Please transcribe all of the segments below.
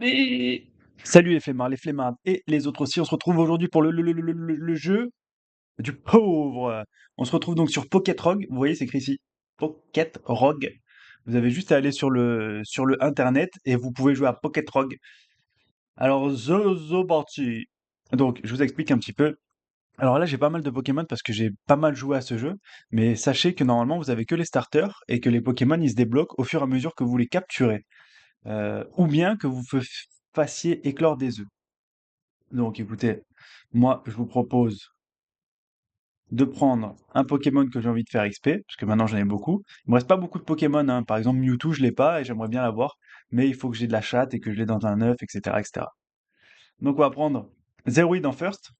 Mais salut les flemmards et les autres aussi, on se retrouve aujourd'hui pour le jeu du pauvre. On se retrouve donc sur Pocket Rogue, vous voyez c'est écrit ici, Pocket Rogue. Vous avez juste à aller sur le internet et vous pouvez jouer à Pocket Rogue. Alors Zozo parti. Donc je vous explique un petit peu. Alors là j'ai pas mal de Pokémon parce que j'ai pas mal joué à ce jeu, mais sachez que normalement vous avez que les starters et que les Pokémon ils se débloquent au fur et à mesure que vous les capturez. Ou bien que vous fassiez éclore des œufs. Donc écoutez, moi je vous propose de prendre un Pokémon que j'ai envie de faire XP, parce que maintenant j'en ai beaucoup. Il me reste pas beaucoup de Pokémon, hein. Par exemple Mewtwo je l'ai pas et j'aimerais bien l'avoir, mais il faut que j'ai de la chatte et que je l'ai dans un œuf, etc., etc. Donc on va prendre Zeroid en first,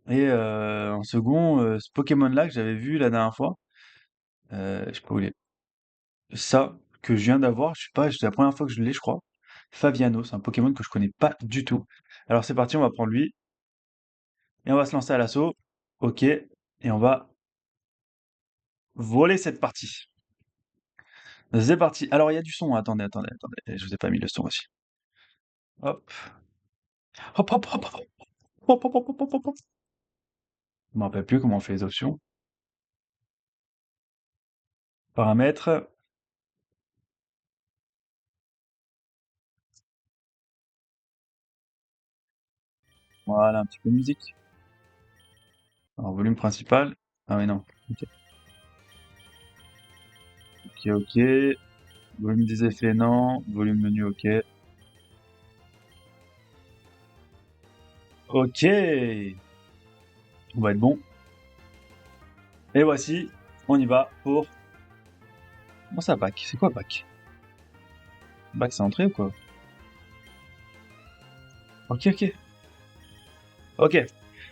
et en second, ce Pokémon-là que j'avais vu la dernière fois, je sais pas où il est. Ça, que je viens d'avoir, je sais pas, c'est la première fois que je l'ai, je crois. Faviano, c'est un Pokémon que je connais pas du tout. Alors c'est parti, on va prendre lui. Et on va se lancer à l'assaut. Ok. Et on va voler cette partie. C'est parti. Alors, il y a du son. Attendez. Je vous ai pas mis le son aussi. Hop. Hop, hop, hop, hop. Hop, hop, hop, hop, hop, hop. Je me rappelle plus comment on fait les options. Paramètres. Voilà, un petit peu de musique. Alors, volume principal. Ah oui, non. Ok, ok. Volume des effets, non. Volume menu, ok. Ok. On va être bon. Et voici. On y va pour... Comment ça, bac? C'est quoi bac? Bac, c'est entrée ou quoi? Ok, ok. Ok.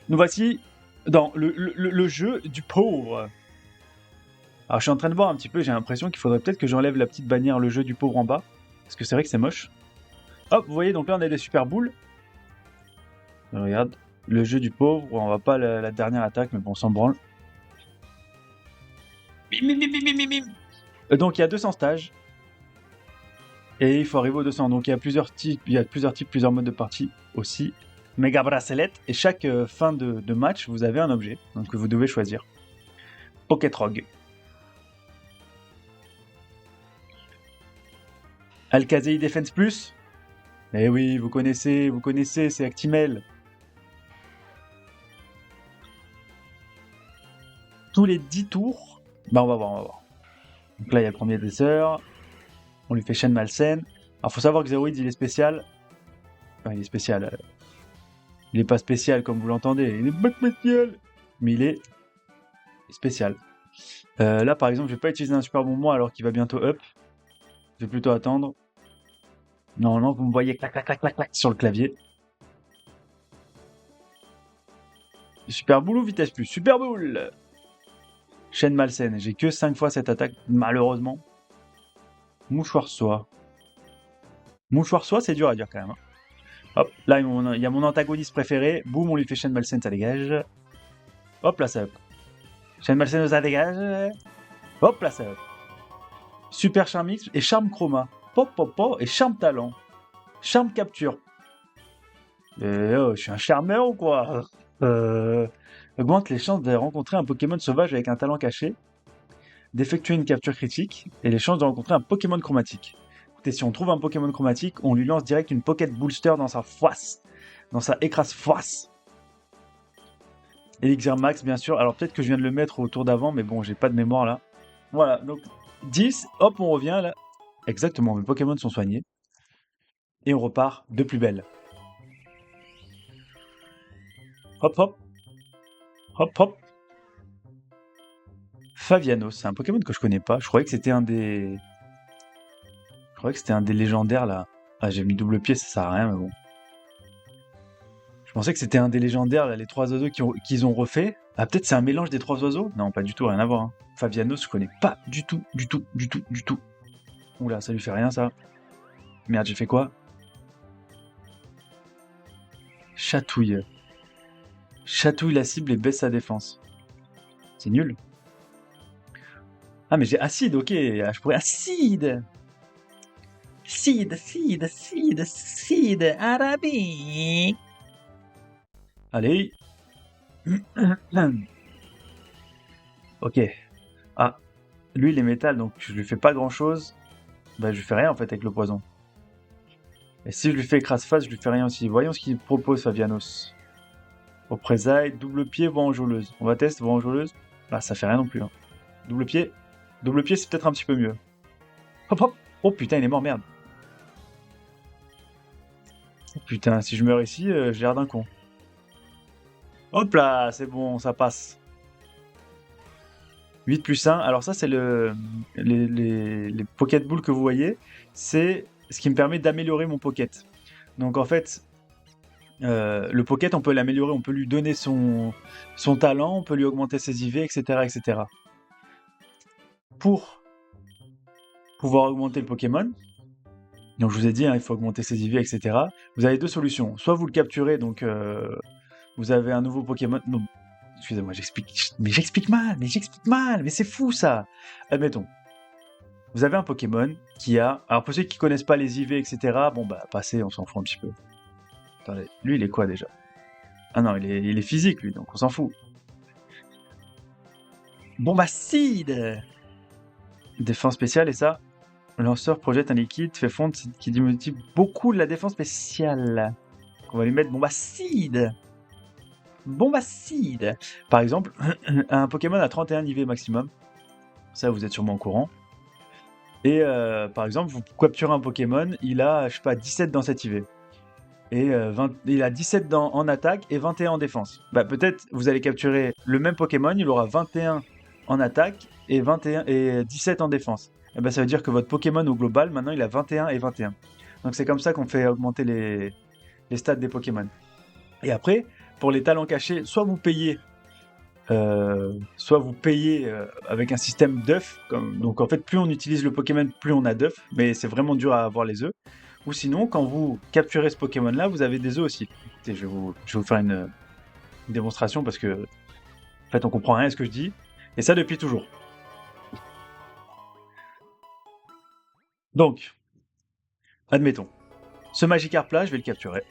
Nous voici dans le jeu du pauvre. Alors je suis en train de voir un petit peu, j'ai l'impression qu'il faudrait peut-être que j'enlève la petite bannière le jeu du pauvre en bas. Parce que c'est vrai que c'est moche. Hop, vous voyez, donc là on a des super boules. Regarde, le jeu du pauvre, on va pas la dernière attaque, mais bon, on s'en branle. Bim, bim, bim, bim, bim, bim. Donc il y a 200 stages. Et il faut arriver aux 200. Donc il y a plusieurs types, plusieurs modes de partie aussi. Méga bracelet. Et chaque fin de match, vous avez un objet donc, que vous devez choisir. Pocket Rogue. Alkazei Defense Plus. Eh oui, vous connaissez, c'est Actimel. Tous les 10 tours, bah on va voir. Donc là, il y a le premier dresseur, on lui fait chaîne malsaine. Alors faut savoir que Zeroid, il est spécial. Enfin, il est spécial. Il est pas spécial comme vous l'entendez, il est pas spécial. Mais il est spécial. Là, par exemple, je vais pas utiliser un super bon moi alors qu'il va bientôt up. Je vais plutôt attendre. Normalement, vous me voyez clac, clac, clac, clac, clac sur le clavier. Super boule ou vitesse plus? Super boule! Chaîne malsaine, j'ai que 5 fois cette attaque, malheureusement. Mouchoir soie. Mouchoir soie, c'est dur à dire quand même. Hein. Hop, là, il y a mon antagoniste préféré. Boum, on lui fait chaîne malsaine, ça dégage. Hop, là, ça up. Chaîne malsaine, ça dégage. Hop, là, ça up. Super charme X et charme chroma. Pop, pop, pop, et charme talent. Charme capture. Je suis un charmeur ou quoi? Augmente les chances de rencontrer un Pokémon sauvage avec un talent caché, d'effectuer une capture critique, et les chances de rencontrer un Pokémon chromatique. Écoutez, si on trouve un Pokémon chromatique, on lui lance direct une Pocket Booster dans sa foisse. Dans sa écrase foisse. Elixir max, bien sûr. Alors peut-être que je viens de le mettre au tour d'avant, mais bon, j'ai pas de mémoire là. Voilà, donc 10, hop, on revient là. Exactement, mes Pokémon sont soignés. Et on repart de plus belle. Hop, hop. Hop, hop. Faviano, c'est un Pokémon que je connais pas. Je croyais que c'était un des... Je croyais que c'était un des légendaires là. Ah, j'ai mis double pied, ça sert à rien, mais bon. Je pensais que c'était un des légendaires là, les trois oiseaux qu'ils ont refait. Ah, peut-être c'est un mélange des trois oiseaux? Non, pas du tout, rien à voir. Hein. Faviano, je connais pas du tout. Oula, ça lui fait rien ça. Merde, j'ai fait quoi? Chatouille. Chatouille la cible et baisse sa défense. C'est nul. Ah, mais j'ai acide, ok. Ah, je pourrais acide. Seed, Arabi. Allez. Ok. Ah, lui il est métal, donc je lui fais pas grand chose. Bah je lui fais rien en fait avec le poison. Et si je lui fais écrase-face, je lui fais rien aussi. Voyons ce qu'il propose Fabianos. Représailles, double pied, voix enjôleuse. On va tester voix enjôleuse. Bah ça fait rien non plus. Hein. Double pied. Double pied c'est peut-être un petit peu mieux. Hop hop. Oh putain il est mort, merde. Oh, putain, si je meurs ici, j'ai l'air d'un con. Hop là, c'est bon, ça passe. 8 plus 1. Alors ça, c'est les Pocket Balls que vous voyez. C'est ce qui me permet d'améliorer mon Pocket. Donc en fait, le Pocket, on peut l'améliorer, on peut lui donner son talent, on peut lui augmenter ses IV, etc., etc. Pour pouvoir augmenter le Pokémon, donc je vous ai dit, hein, il faut augmenter ses IV, etc. Vous avez deux solutions. Soit vous le capturez, donc vous avez un nouveau Pokémon. Non, excusez-moi, j'explique mal, mais c'est fou ça. Admettons, vous avez un Pokémon qui a... Alors pour ceux qui connaissent pas les IV, etc., bon bah passez, on s'en fout un petit peu. Attendez, lui il est quoi déjà? Ah non, il est physique lui, donc on s'en fout. Bombacide! Défense spéciale, et ça, le lanceur projette un liquide, fait fondre, qui diminue beaucoup de la défense spéciale. On va lui mettre Bombacide! Bombacide! Par exemple, un Pokémon a 31 IV maximum. Ça, vous êtes sûrement au courant. Et par exemple, vous capturez un Pokémon, il a, je sais pas, 17 dans cette IV. Et il a 17 en attaque et 21 en défense. Bah, peut-être vous allez capturer le même Pokémon, il aura 21 en attaque et 17 en défense. Et bah, ça veut dire que votre Pokémon au global, maintenant, il a 21 et 21. Donc c'est comme ça qu'on fait augmenter les stats des Pokémon. Et après, pour les talents cachés, soit vous payez avec un système d'œufs. Donc en fait, plus on utilise le Pokémon, plus on a d'œufs, mais c'est vraiment dur à avoir les œufs. Ou sinon, quand vous capturez ce Pokémon-là, vous avez des œufs aussi. Écoutez, je vais vous faire une démonstration parce que en fait, on comprend rien à ce que je dis. Et ça depuis toujours. Donc, admettons, ce Magikarp-là, je vais le capturer.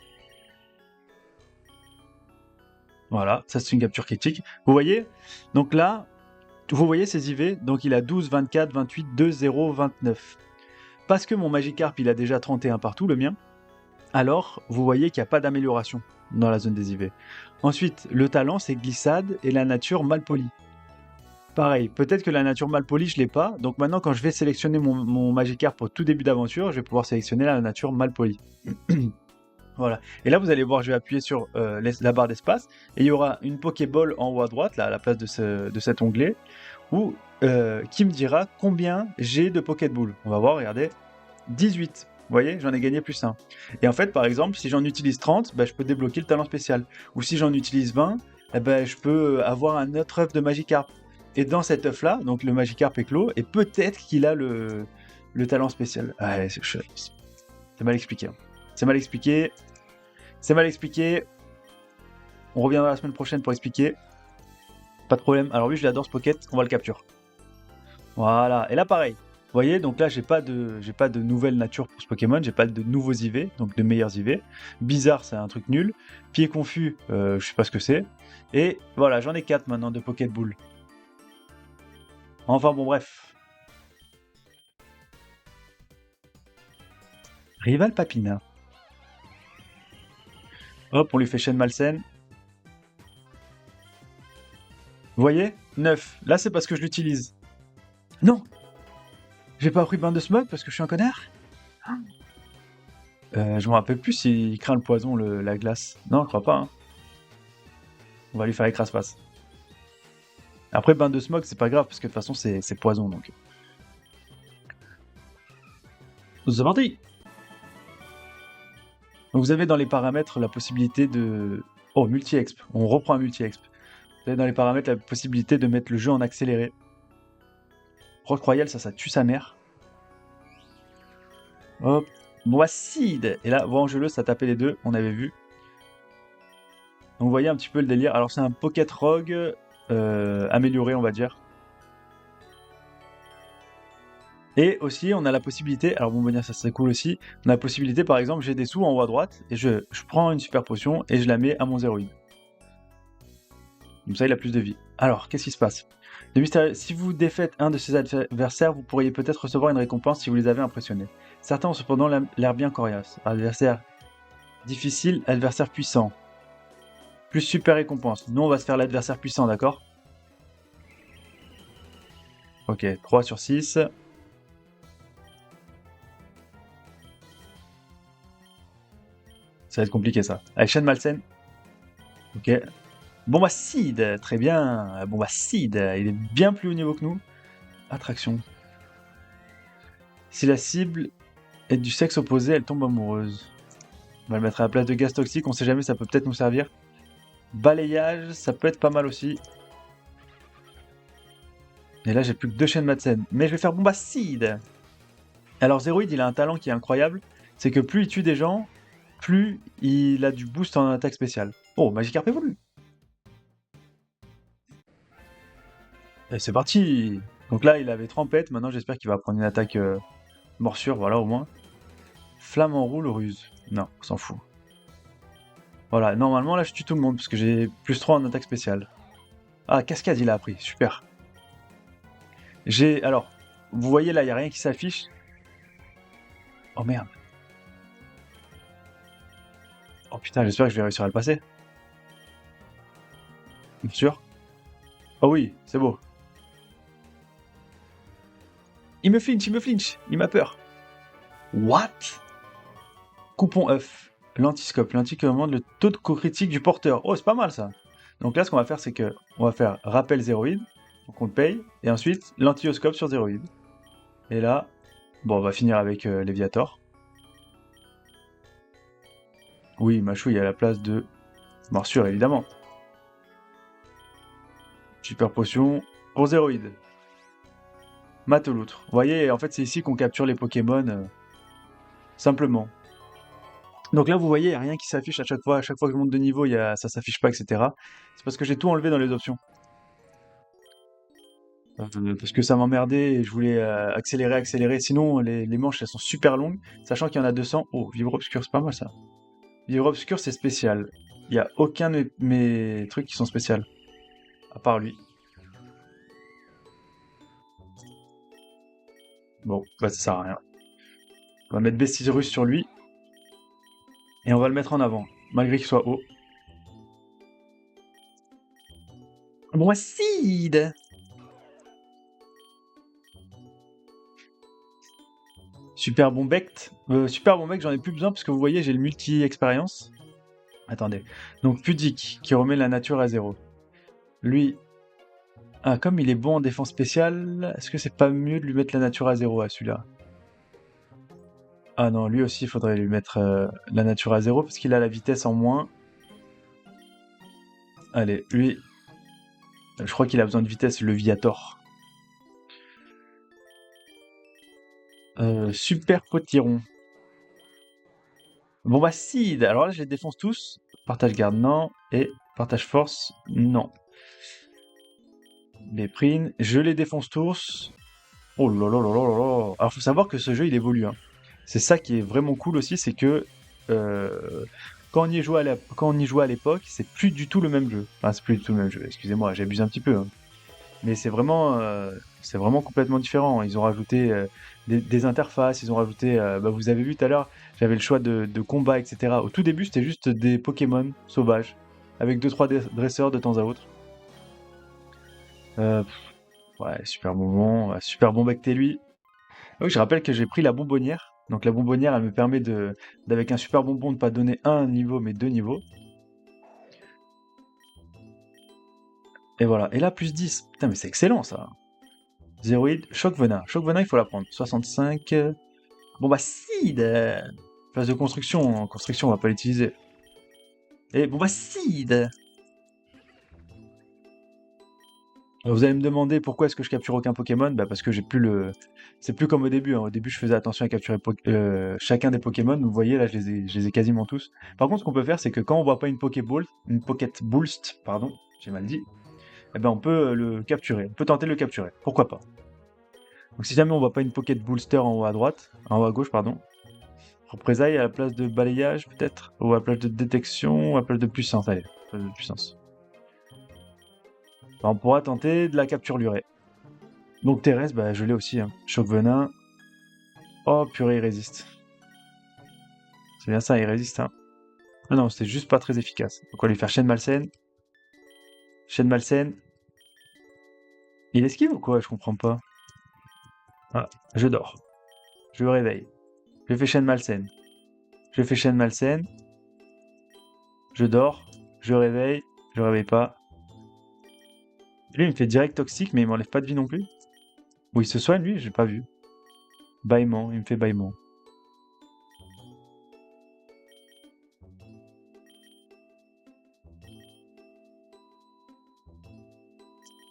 Voilà, ça c'est une capture critique. Vous voyez? Donc là, vous voyez ces IV, donc il a 12, 24, 28, 2, 0, 29. Parce que mon Magikarp, il a déjà 31 partout, le mien, alors vous voyez qu'il n'y a pas d'amélioration dans la zone des IV. Ensuite, le talent, c'est glissade et la nature mal polie. Pareil, peut-être que la nature mal polie, je l'ai pas, donc maintenant quand je vais sélectionner mon Magikarp au tout début d'aventure, je vais pouvoir sélectionner la nature mal polie. Voilà. Et là, vous allez voir, je vais appuyer sur la barre d'espace, et il y aura une Pokéball en haut à droite, là, à la place de cet onglet, qui me dira combien j'ai de Pokéball. On va voir, regardez, 18. Vous voyez, j'en ai gagné plus 1. Et en fait, par exemple, si j'en utilise 30, bah, je peux débloquer le talent spécial. Ou si j'en utilise 20, eh ben, je peux avoir un autre œuf de Magikarp. Et dans cet œuf-là, donc le Magikarp éclos, et peut-être qu'il a le talent spécial. Ah, ouais, c'est mal expliqué. Hein. C'est mal expliqué. On reviendra la semaine prochaine pour expliquer. Pas de problème. Alors lui, je l'adore ce Pocket, on va le capture. Voilà. Et là, pareil. Vous voyez, donc là, j'ai pas de nouvelle nature pour ce Pokémon, j'ai pas de nouveaux IV, donc de meilleurs IV. Bizarre, c'est un truc nul. Pied confus, je sais pas ce que c'est. Et voilà, j'en ai 4 maintenant de Pocket Ball. Enfin bon, bref. Rival Papina. Hop, on lui fait chaîne malsaine. Vous voyez 9. Là, c'est parce que je l'utilise. Non! J'ai pas pris bain de smog parce que je suis un connard? Je me rappelle plus s'il craint le poison, la glace. Non, je crois pas. Hein. On va lui faire écrase-face. Après, bain de smog, c'est pas grave parce que de toute façon, c'est poison donc. C'est parti! Donc vous avez dans les paramètres la possibilité de... Oh, multi-exp. On reprend un multi-exp. Vous avez dans les paramètres la possibilité de mettre le jeu en accéléré. Rock Royal, ça tue sa mère. Hop. Moacide! Et là, voix enjôleuse, ça tapait les deux, on avait vu. Donc vous voyez un petit peu le délire. Alors c'est un Pocket Rogue amélioré, on va dire. Et aussi, on a la possibilité, alors bonbonnière, ça serait cool aussi, on a la possibilité, par exemple, j'ai des sous en haut à droite, et je prends une super potion et je la mets à mon zéroïde. Comme ça, il a plus de vie. Alors, qu'est-ce qui se passe? Si vous défaites un de ses adversaires, vous pourriez peut-être recevoir une récompense si vous les avez impressionnés. Certains ont cependant l'air bien coriace. Adversaire difficile, adversaire puissant. Plus super récompense. Nous, on va se faire l'adversaire puissant, d'accord? Ok, 3 sur 6. Ça va être compliqué, ça. Avec chaîne malsaine. Ok. Bombe acide, très bien. Bombe acide, il est bien plus haut niveau que nous. Attraction. Si la cible est du sexe opposé, elle tombe amoureuse. On va le mettre à la place de gaz toxique, on sait jamais, ça peut peut-être nous servir. Balayage, ça peut être pas mal aussi. Et là, j'ai plus que 2 chaînes Madsen. Mais je vais faire bombe acide. Alors, Zeroid, il a un talent qui est incroyable. C'est que plus il tue des gens, plus il a du boost en attaque spéciale. Oh, Magikarp évolue. Et c'est parti. Donc là, il avait Trempette. Maintenant, j'espère qu'il va prendre une attaque morsure. Voilà, au moins. Flamme en roule, ruse. Non, on s'en fout. Voilà, normalement, là, je tue tout le monde parce que j'ai plus 3 en attaque spéciale. Ah, cascade, il a appris. Super. Alors, vous voyez là, il n'y a rien qui s'affiche. Oh merde. Oh putain, j'espère que je vais réussir à le passer. Bien sûr. Oh oui, c'est beau. Il me flinch, il m'a peur. What? Coupon œuf. L'antiscope. L'antiscope augmente le taux de co-critique du porteur. Oh, c'est pas mal ça. Donc là, ce qu'on va faire, c'est que on va faire rappel zéroïde. Donc on le paye. Et ensuite, l'antioscope sur zéroïde. Et là, bon, on va finir avec Léviator. Oui, Machouille à la place de morsure, évidemment. Super potion pour zéroïde. Mateloutre. Vous voyez, en fait, c'est ici qu'on capture les Pokémon simplement. Donc là, vous voyez, il n'y a rien qui s'affiche à chaque fois. À chaque fois que je monte de niveau, ça s'affiche pas, etc. C'est parce que j'ai tout enlevé dans les options. Parce que ça m'emmerdait et je voulais accélérer. Sinon, les manches, elles sont super longues, sachant qu'il y en a 200. Oh, Vivre Obscur, c'est pas mal ça. Vivre Obscur, c'est spécial. Il n'y a aucun de mes trucs qui sont spéciaux. À part lui. Bon, bah ça sert à rien. On va mettre Bestirus sur lui. Et on va le mettre en avant, malgré qu'il soit haut. Bon acide. Super bon bec. Super bon bec, j'en ai plus besoin parce que vous voyez, j'ai le multi-expérience. Attendez. Donc pudique, qui remet la nature à 0. Lui... Ah, comme il est bon en défense spéciale, est-ce que c'est pas mieux de lui mettre la nature à 0 à celui-là? Ah non, lui aussi, il faudrait lui mettre la nature à 0 parce qu'il a la vitesse en moins. Allez, lui... Je crois qu'il a besoin de vitesse, le Viator. Super potiron. Bon bah si, alors là je les défonce tous. Partage garde, non. Et partage force, non. Les prines, je les défonce tous. Oh là là là là là là. Alors faut savoir que ce jeu il évolue. Hein. C'est ça qui est vraiment cool aussi, c'est que quand on y jouait à l'époque, c'est plus du tout le même jeu. Enfin c'est plus du tout le même jeu, excusez-moi, j'abuse un petit peu. Hein. Mais c'est vraiment complètement différent. Ils ont rajouté des interfaces, ils ont rajouté, vous avez vu tout à l'heure, j'avais le choix de combat, etc. Au tout début, c'était juste des Pokémon sauvages, avec 2-3 dresseurs de temps à autre. Ouais, super bonbon, super bon bec lui. Oui, je rappelle que j'ai pris la bonbonnière. Donc la bonbonnière, elle me permet d'avec un super bonbon, de pas donner un niveau, mais 2 niveaux. Et voilà. Et là, plus 10. Putain, mais c'est excellent, ça. Zéroïde, choc venin. Choc venin, il faut la prendre. 65. Bon bah acide. Phase de construction. En construction, on va pas l'utiliser. Et bon bah acide. Vous allez me demander pourquoi est-ce que je capture aucun Pokémon? Bah parce que j'ai plus le... C'est plus comme au début. Hein. Au début, je faisais attention à capturer chacun des Pokémon. Vous voyez, là, je les ai quasiment tous. Par contre, ce qu'on peut faire, c'est que quand on voit pas une Pokéball, une Pocket Boost, pardon, j'ai mal dit, eh ben on peut le capturer. On peut tenter de le capturer. Pourquoi pas? Donc si jamais on voit pas une Pocket Booster en haut à droite, en haut à gauche, pardon. Représailles à la place de balayage, peut-être? Ou à la place de détection, ou à la place de puissance, allez, à la place de puissance. Enfin, on pourra tenter de la capture lurée. Donc terrestre, bah je l'ai aussi, hein. Choc venin. Oh purée, il résiste. C'est bien ça, il résiste, hein. Ah non, c'était juste pas très efficace. Donc on va lui faire chaîne malsaine. Chaîne malsaine. Il esquive ou quoi? Je comprends pas. Ah, je dors. Je me réveille. Je fais chaîne malsaine. Je fais chaîne malsaine. Je dors. Je réveille. Je réveille pas. Lui, il me fait direct toxique, mais il m'enlève pas de vie non plus. Ou il se soigne, lui, j'ai pas vu. Bâillement, il me fait bâillement.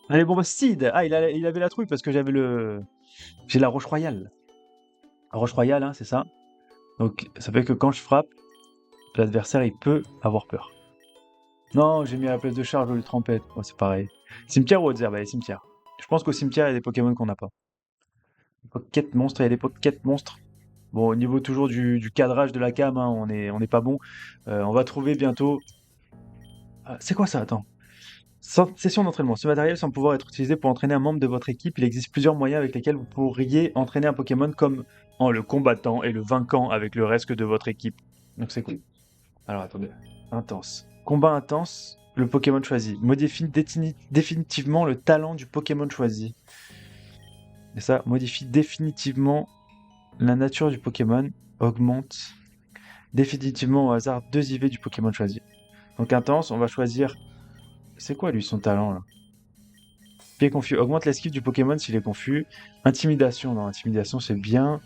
Allez, bon bah Sid. Ah, il avait la trouille parce que j'ai la roche royale. La roche royale, hein, c'est ça. Donc ça fait que quand je frappe, l'adversaire il peut avoir peur. Non, j'ai mis à la place de charge au lieu de trompette. Oh, c'est pareil. Cimetière ou haute herbe? Allez, cimetière. Je pense qu'au cimetière, il y a des Pokémon qu'on n'a pas. Pocket monstre, il y a des Pocket monstres. Bon, au niveau toujours du cadrage de la cam, hein, on est pas bon. On va trouver bientôt. Ah, c'est quoi ça? Attends. Session d'entraînement. Ce matériel semble pouvoir être utilisé pour entraîner un membre de votre équipe. Il existe plusieurs moyens avec lesquels vous pourriez entraîner un Pokémon comme en le combattant et le vainquant avec le reste de votre équipe. Donc c'est cool. Alors attendez. Intense. Combat intense, le Pokémon choisi. Modifie définitivement le talent du Pokémon choisi. Et ça modifie définitivement la nature du Pokémon. Augmente définitivement au hasard 2 IV du Pokémon choisi. Donc intense, on va choisir... C'est quoi lui son talent là? Pied confus. Augmente l'esquive du Pokémon s'il est confus. Intimidation. Non, intimidation c'est bien.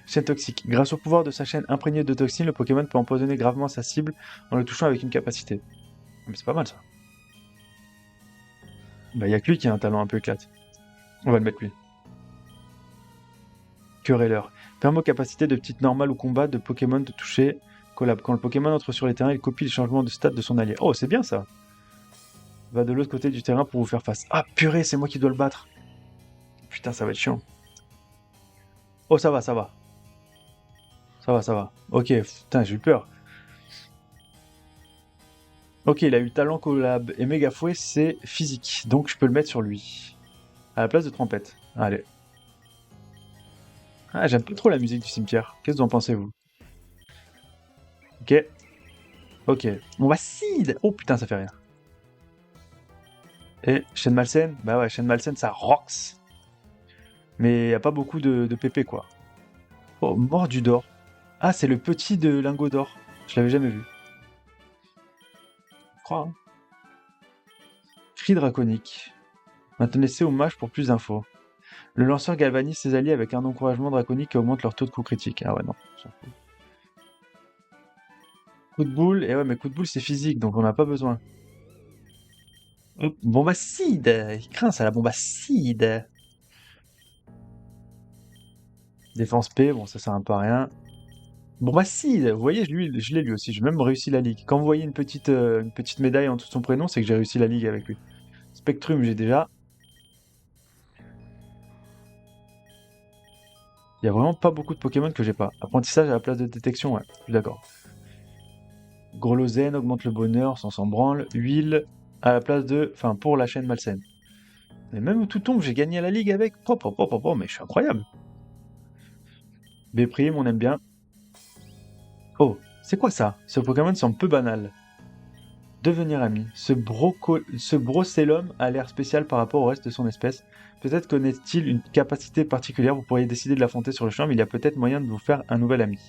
Chaîne toxique. Grâce au pouvoir de sa chaîne imprégnée de toxines, le Pokémon peut empoisonner gravement sa cible en le touchant avec une capacité. Mais c'est pas mal ça. Bah y a que lui qui a un talent un peu éclate. On va le mettre lui. Querelleur. Permo-capacité de petite normale ou combat de Pokémon de toucher. Collab. Quand le Pokémon entre sur les terrains, il copie les changements de stats de son allié. Oh, c'est bien ça. Va de l'autre côté du terrain pour vous faire face. Ah purée, c'est moi qui dois le battre. Putain, ça va être chiant. Oh, ça va, ça va. Ça va, ça va. Ok, putain, j'ai eu peur. Ok, il a eu talent collab et méga fouet, c'est physique. Donc je peux le mettre sur lui. À la place de trompette. Allez. Ah, j'aime pas trop la musique du cimetière. Qu'est-ce que vous en pensez, vous? Ok. Ok. On va seed. Oh putain, ça fait rien. Et chaîne malsaine? Bah ouais, chaîne malsaine, ça rocks. Mais y a pas beaucoup de PP, quoi. Oh, mort du d'or. Ah, c'est le petit de lingot d'or. Je l'avais jamais vu. Je crois, hein. Cri draconique. Maintenez C au mage pour plus d'infos. Le lanceur galvanise ses alliés avec un encouragement draconique qui augmente leur taux de coup critique. Ah ouais, non. On s'en fout. Coup de boule, et ouais, mais coup de boule c'est physique, donc on n'a pas besoin. Hop, bombacide. Il craint ça, la bombacide. Défense P, bon ça sert un peu à rien. Bombacide, vous voyez, je l'ai lui aussi, j'ai même réussi la ligue. Quand vous voyez une petite médaille en dessous de son prénom, c'est que j'ai réussi la ligue avec lui. Spectrum, j'ai déjà. Il y a vraiment pas beaucoup de Pokémon que j'ai pas. Apprentissage à la place de détection, ouais, je suis d'accord. Grelothen augmente le bonheur, sans s'en branle. Huile à la place de... Enfin, pour la chaîne malsaine. Mais même où tout tombe, j'ai gagné la ligue avec. Mais je suis incroyable. Béprim, on aime bien. Oh, c'est quoi ça? Ce Pokémon semble peu banal. Devenir ami. Ce Brocellum a l'air spécial par rapport au reste de son espèce. Peut-être connaît-il une capacité particulière, vous pourriez décider de l'affronter sur le champ, mais il y a peut-être moyen de vous faire un nouvel ami.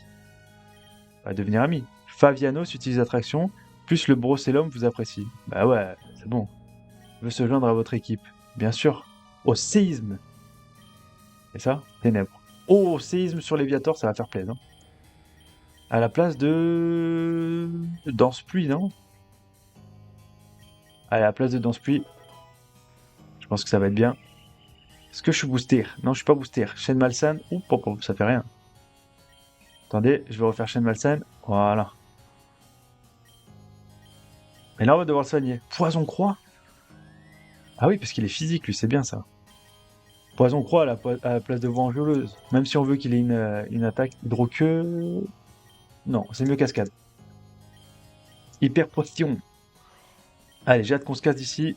Bah, devenir ami. Favianos utilise attraction, plus le Brocellum vous apprécie. Bah ouais, c'est bon. Veut se joindre à votre équipe. Bien sûr. Au séisme. Et ça, ténèbres. Oh, séisme sur Léviator, ça va faire plaisir. À la place de... Danse pluie, non? À la place de danse pluie, je pense que ça va être bien. Est-ce que je suis boosté? Non, je suis pas boosté. Chaîne malsaine. Ouh, ça fait rien. Attendez, je vais refaire chaîne malsaine. Voilà. Et là, on va devoir le soigner. Poison croix? Ah oui, parce qu'il est physique, lui, c'est bien ça. Poison croix à la place de voix enjôleuse. Même si on veut qu'il ait une attaque hydro-queue... Non, c'est mieux cascade. Hyper potion. Allez, j'ai hâte qu'on se casse d'ici.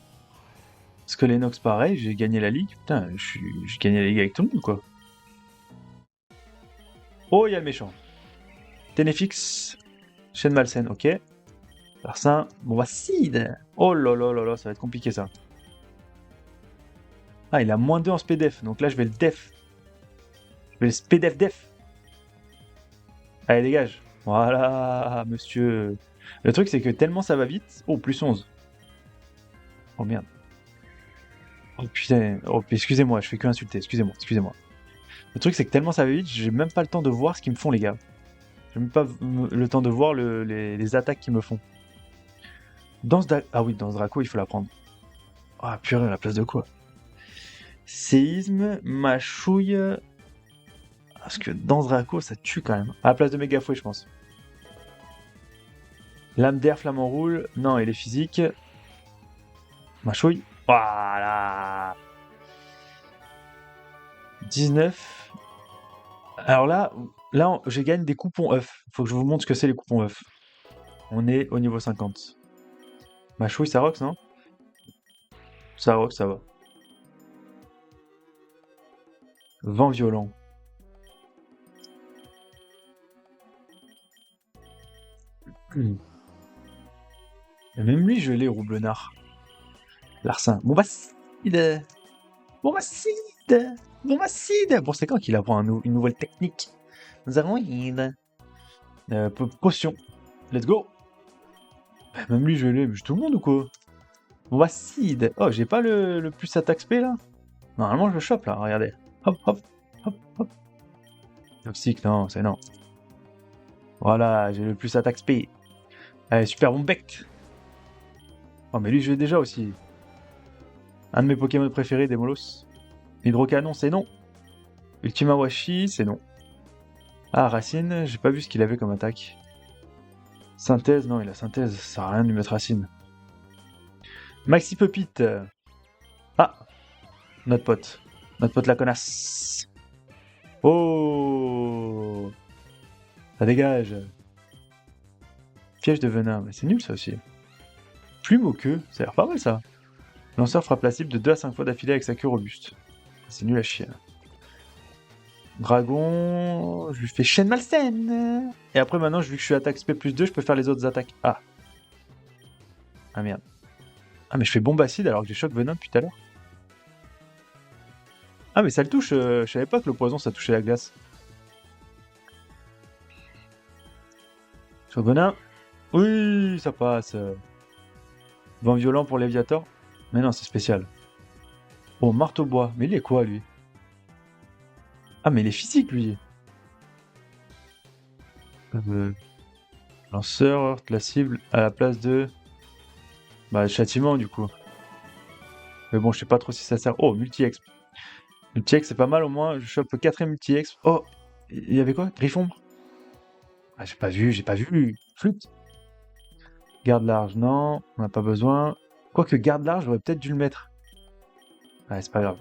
Parce que l'Enox, pareil, j'ai gagné la ligue. Putain, j'ai gagné la ligue avec tout le monde, quoi. Oh, il y a le méchant. Ténéfix. Chaîne malsaine, ok. Larcin. Bon, bah, Cid. Oh là là là là, ça va être compliqué, ça. Ah, il a moins 2 en SPDF. Donc là, je vais le def. Je vais le SPDF def. Allez, dégage. Voilà, monsieur. Le truc, c'est que tellement ça va vite... Oh, plus 11. Oh, merde. Oh, putain. Oh, excusez-moi, je fais que insulter. Excusez-moi, excusez-moi. Le truc, c'est que tellement ça va vite, j'ai même pas le temps de voir ce qu'ils me font, les gars. J'ai même pas le temps de voir les attaques qu'ils me font. Ah oui, Danse Draco, il faut la prendre. Ah, purée, à la place de quoi? Séisme, mâchouille... Parce que Danse Draco, ça tue quand même. À la place de Mégafouet, je pense. Lame d'air, flamme en roule. Non, il est physique. Mâchouille. Voilà. 19. Alors là je gagne des coupons œufs. Faut que je vous montre ce que c'est les coupons œufs. On est au niveau 50. Mâchouille, ça rock, non? Ça rock, ça va. Vent violent. Et même lui, je l'ai, Roublenard. Larcin. Bon bah, Cid. Bon bah, Cid. Bon bah, Cid. Bon, c'est quand qu'il apprend une nouvelle technique? Nous avons une potion. Let's go. Même lui, je l'ai. Mais tout le monde ou quoi? Bon bah, Cid. Oh, j'ai pas le plus attaque spé là? Normalement, je le chope là, regardez. Hop, hop, hop, hop. Toxique, non, c'est non. Voilà, j'ai le plus attaque spé. Allez, super bon bec. Oh, mais lui, je l'ai déjà aussi. Un de mes Pokémon préférés, Demolos. Hydrocanon, c'est non. Ultima Washi, c'est non. Ah, Racine, j'ai pas vu ce qu'il avait comme attaque. Synthèse, non, il a synthèse, ça sert à rien de lui mettre Racine. Maxi Pupite. Ah, notre pote. Notre pote la connasse. Oh, ça dégage. Piège de venin, mais c'est nul ça aussi. Plume aux queues, ça a l'air pas mal ça. Lanceur frappe la cible de 2 à 5 fois d'affilée avec sa queue robuste. C'est nul à chier. Dragon, je lui fais chaîne malsaine. Et après maintenant, vu que je suis attaque SP plus 2, je peux faire les autres attaques. Ah. Ah merde. Ah mais je fais bombe acide alors que j'ai choc venin depuis tout à l'heure. Ah mais ça le touche, je savais pas que le poison ça touchait la glace. Choc venin. Oui, ça passe. Vent violent pour Léviator. Mais non, c'est spécial. Oh, marteau bois. Mais il est quoi lui? Ah mais il est physique lui. Lanceur, heurte la cible à la place de... Bah, châtiment du coup. Mais bon, je sais pas trop si ça sert. Oh, multi-exp. Multi-exp, c'est pas mal au moins. Je chope 4ème multi-exp. Oh, il y avait quoi? Griffon? Ah, j'ai pas vu. Flûte. Garde large, non. On n'a pas besoin. Quoique garde large, j'aurais peut-être dû le mettre. Ouais, c'est pas grave.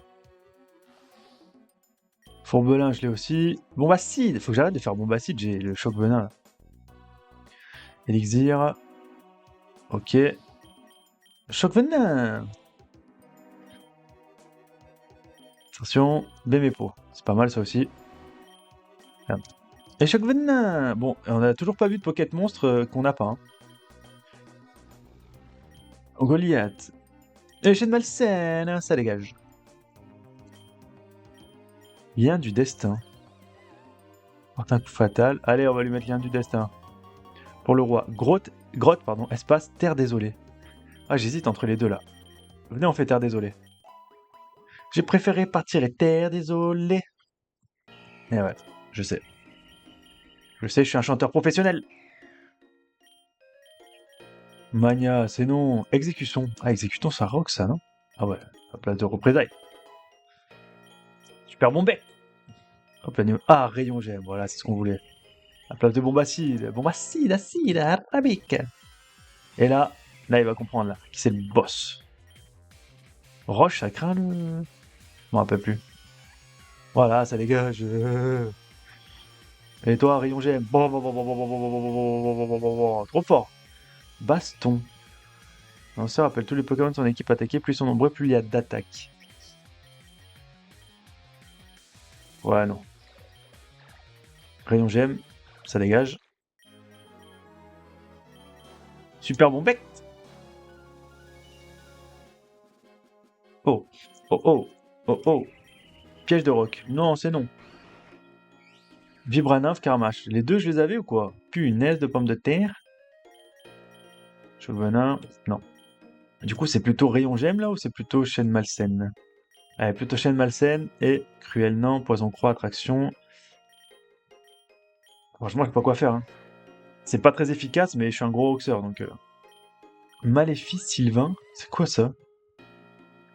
Fourbelin, je l'ai aussi. Bombacide. Faut que j'arrête de faire bombacide, j'ai le choc venin là. Elixir. Ok. Choc venin. Attention, Bémépo. C'est pas mal ça aussi. Merde. Et choc venin. Bon, on a toujours pas vu de Pocket Monstre qu'on n'a pas. Hein. Goliath. Et chaîne malsaine, ça dégage. Lien du destin. Porte un coup fatal. Allez, on va lui mettre lien du destin. Pour le roi. Grotte, pardon, espace, terre désolée. Ah, j'hésite entre les deux là. Venez, on fait terre désolée. J'ai préféré partir et terre désolée. Et ouais, je sais. Je sais, je suis un chanteur professionnel. Mania, c'est non. Exécution. Ah, exécution, ça rock ça, non? Ah ouais, à place de représailles. Super bombé. Hop, là, ah, rayon gemme, voilà, c'est ce qu'on voulait. À place de bombacide. Bombacide, acide, arabique. Et là, il va comprendre, là, qui c'est le boss. Roche, ça craint le... Je m'en rappelle plus. Voilà, ça dégage. Et toi, rayon GM. Trop fort. Baston. Lanceur rappelle tous les Pokémon de son équipe attaquée, plus ils sont nombreux, plus il y a d'attaques. Ouais, non. Rayon GM, ça dégage. Super bon bec. Oh, oh, oh, oh, oh. Piège de roc. Non, c'est non. Vibranymphe, Karmash. Les deux, je les avais ou quoi? Punaise de pommes de terre. Chauvenin, non. Du coup, c'est plutôt rayon gemme là ou c'est plutôt chaîne malsaine? Allez, plutôt chaîne malsaine et cruel non, poison croix, attraction. Franchement, je sais pas quoi faire, hein. C'est pas très efficace, mais je suis un gros hoaxer donc. Maléfice Sylvain, c'est quoi ça?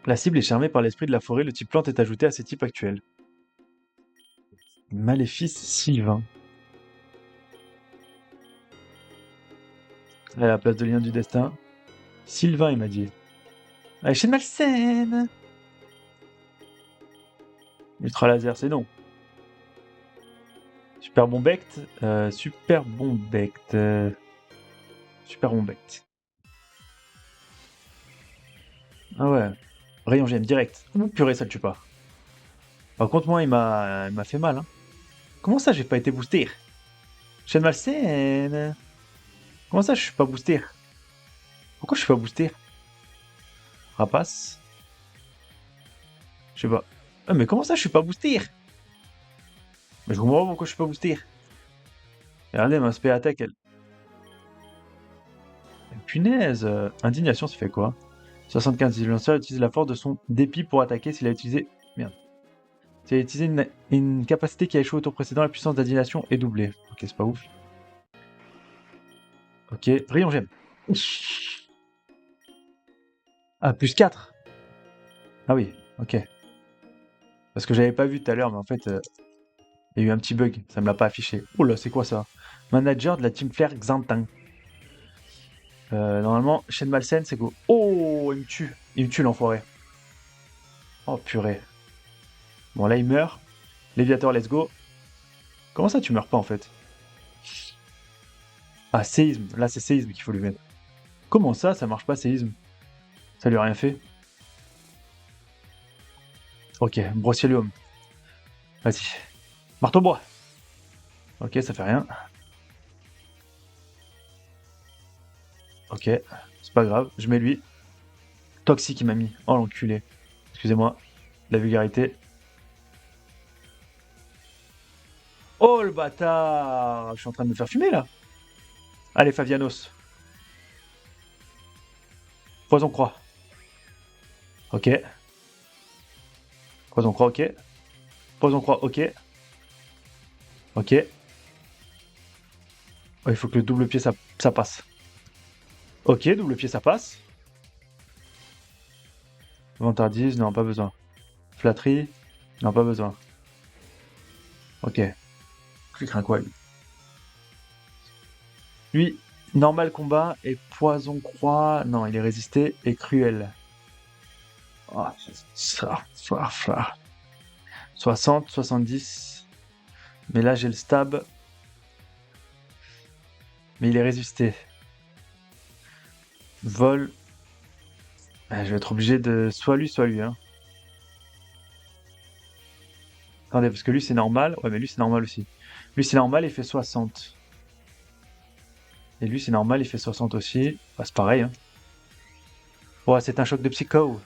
La cible est charmée par l'esprit de la forêt, le type plante est ajouté à ses types actuels. Maléfice Sylvain. À la place de lien du destin. Sylvain, il m'a dit. Allez, chaîne malsaine! Ultra laser, c'est non. Super Bombect. Super Bombect. Super Bombect. Ah ouais. Rayon GM direct. Ouh, purée, ça le tue pas. Par contre, moi, il m'a fait mal. Hein. Comment ça, j'ai pas été boosté? Chaîne malsaine. Comment ça, je suis pas boosté? Pourquoi je suis pas boosté? Rapace. Je sais pas. Ah, mais comment ça, je suis pas boosté? Mais je comprends pas pourquoi je suis pas boosté. Regardez, ma spé attaque, elle. Punaise. Indignation, ça fait quoi? 75. Le lanceur utilise la force de son dépit pour attaquer s'il a utilisé. Merde. S'il a utilisé une capacité qui a échoué au tour précédent, la puissance d'indignation est doublée. Ok, c'est pas ouf. Ok, rayon gemme. Ah, plus 4. Ah oui, ok. Parce que j'avais pas vu tout à l'heure, mais en fait, il y a eu un petit bug, ça me l'a pas affiché. Oh là, c'est quoi ça? Manager de la Team Flair Xantin. Normalement, chaîne malsaine, c'est go. Oh, il me tue. Il me tue l'enfoiré. Oh purée. Bon, là, il meurt. Léviateur, let's go. Comment ça, tu meurs pas en fait? Ah, séisme. Là, c'est séisme qu'il faut lui mettre. Comment ça, ça marche pas, séisme? Ça lui a rien fait. Ok, Brocelium. Vas-y. Marteau-bois. Ok, ça fait rien. Ok, c'est pas grave, je mets lui. Toxique, il m'a mis. Oh l'enculé. Excusez-moi, la vulgarité. Oh le bâtard! Je suis en train de me faire fumer là. Allez, Favianos. Poison croix. Ok. Poison croix, ok. Poison croix, ok. Ok. Oh, il faut que le double pied ça passe. Ok, double pied ça passe. Vantardise, non, pas besoin. Flatterie, non, pas besoin. Ok. Je crains quoi lui? Lui, normal combat et poison croix. Non, il est résisté et cruel. Oh, ça. 60, 70. Mais là, j'ai le stab. Mais il est résisté. Vol. Ah, je vais être obligé de soit lui, hein. Attendez, parce que lui, c'est normal. Ouais, mais lui, c'est normal aussi. Lui, c'est normal, il fait 60. Et lui, c'est normal, il fait 60 aussi. Bah, c'est pareil, hein. Ouais, c'est un choc de psycho.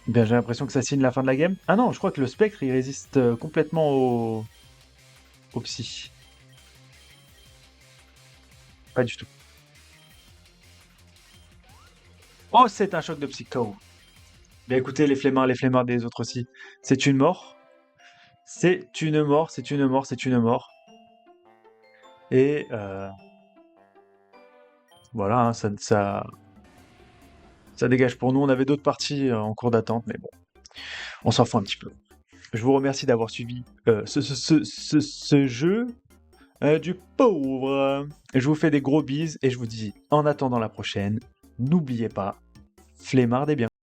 Bien, j'ai l'impression que ça signe la fin de la game. Ah non, je crois que le spectre, il résiste complètement au psy. Pas du tout. Oh, c'est un choc de psycho. Bien écoutez, les flemmards des autres aussi. C'est une mort. C'est une mort, c'est une mort, c'est une mort. Et voilà, hein, ça dégage pour nous. On avait d'autres parties en cours d'attente, mais bon, on s'en fout un petit peu. Je vous remercie d'avoir suivi ce jeu du pauvre. Je vous fais des gros bises et je vous dis en attendant la prochaine, n'oubliez pas, flemmard des biens.